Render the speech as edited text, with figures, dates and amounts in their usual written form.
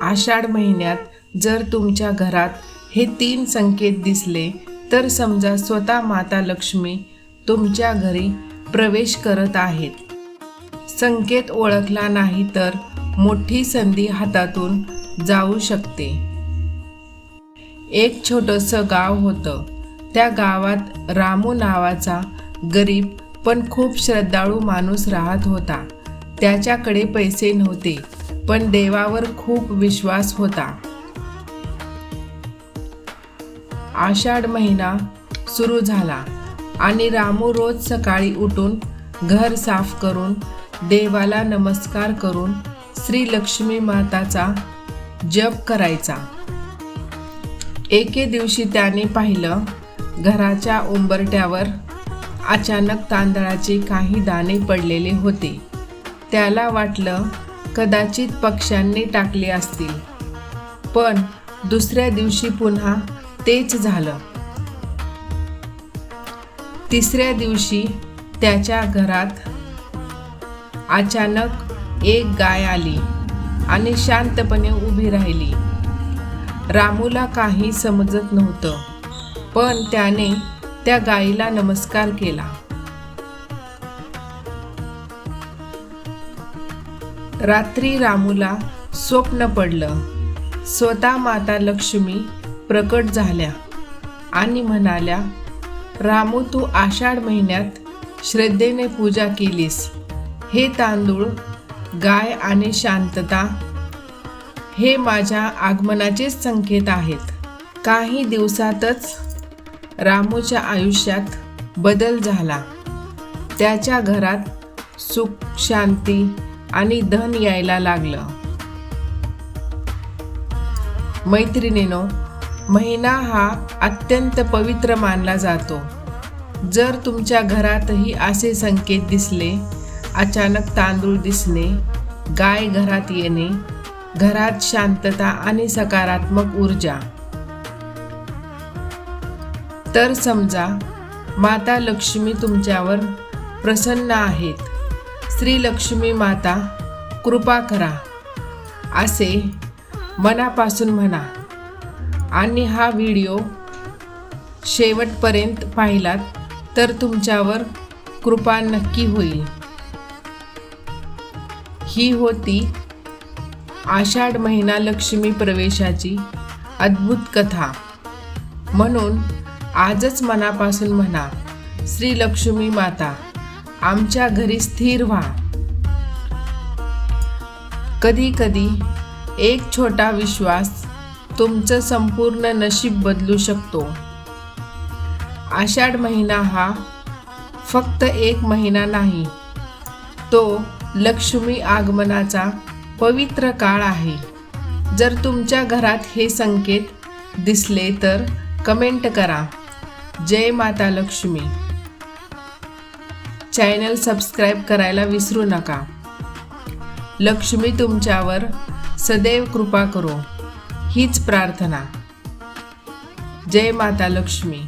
आषाढ महिन्यात जर तुमच्या घरात हे 3 संकेत दिसले तर समजा स्वतः माता लक्ष्मी तुमच्या घरी प्रवेश करत आहेत. संकेत ओळखला नाही तर मोठी संधी हातातून जाऊ शकते. एक छोटंसं गाव होतं. त्या गावात रामू नावाचा गरीब पण खूप श्रद्धाळू माणूस राहत होता. त्याच्याकडे पैसे नव्हते पण देवावर खूप विश्वास होता. आषाढ महिना सुरू झाला आणि रामू रोज सकाळी उठून घर साफ करून देवाला नमस्कार करून श्री लक्ष्मी माताचा जप करायचा. एके दिवशी त्याने पाहिलं, घराच्या उंबरठ्यावर अचानक तांदळाचे काही दाणे पडलेले होते. त्याला वाटलं कदाचित पक्ष्यांनी टाकले असतील. पण दुसऱ्या दिवशी पुन्हा तेच झालं. तिसऱ्या दिवशी त्याच्या घरात अचानक एक गाय आली आणि शांतपणे उभी राहिली. रामूला काही समजत नव्हतं पण त्याने त्या गायीला नमस्कार केला. रात्री रामूला स्वप्न पडलं. स्वतः माता लक्ष्मी प्रकट झाल्या आणि म्हणाल्या, रामू, तू आषाढ महिन्यात श्रद्धेने पूजा केलीस. हे तांदूळ, गाय आणि शांतता हे माझ्या आगमनाचेच संकेत आहेत. काही दिवसातच रामूच्या आयुष्यात बदल झाला. त्याच्या घरात सुख, शांती आणि धन यायला लागलं. मैत्रिणींनो, महिना हा अत्यंत पवित्र मानला जातो. जर तुमच्या घरातही असे संकेत दिसले, अचानक तांदूळ दिसणे, गाय घरात येणे, घरात शांतता आणि सकारात्मक ऊर्जा, तर समजा माता लक्ष्मी तुमच्यावर प्रसन्न आहेत. श्री लक्ष्मी माता कृपा करा असे मनापासून म्हणा आणि हा व्हिडिओ शेवटपर्यंत पाहिलात तर तुमच्यावर कृपा नक्की होईल. ही होती आषाढ महिना लक्ष्मी प्रवेशाची अद्भुत कथा. म्हणून आजच मनापासून म्हणा, श्री लक्ष्मी माता आमच्या घरी स्थिर व्हा. कधी कधी एक छोटा विश्वास तुमचं संपूर्ण नशीब बदलू शकतो. आषाढ महिना हा फक्त एक महिना नाही, तो लक्ष्मी आगमनाचा पवित्र काळ आहे. जर तुमच्या घरात हे संकेत दिसले तर कमेंट करा. जय माता लक्ष्मी. चॅनल सबस्क्राईब करायला विसरू नका. लक्ष्मी तुमच्यावर सदैव कृपा करो हीच प्रार्थना. जय माता लक्ष्मी.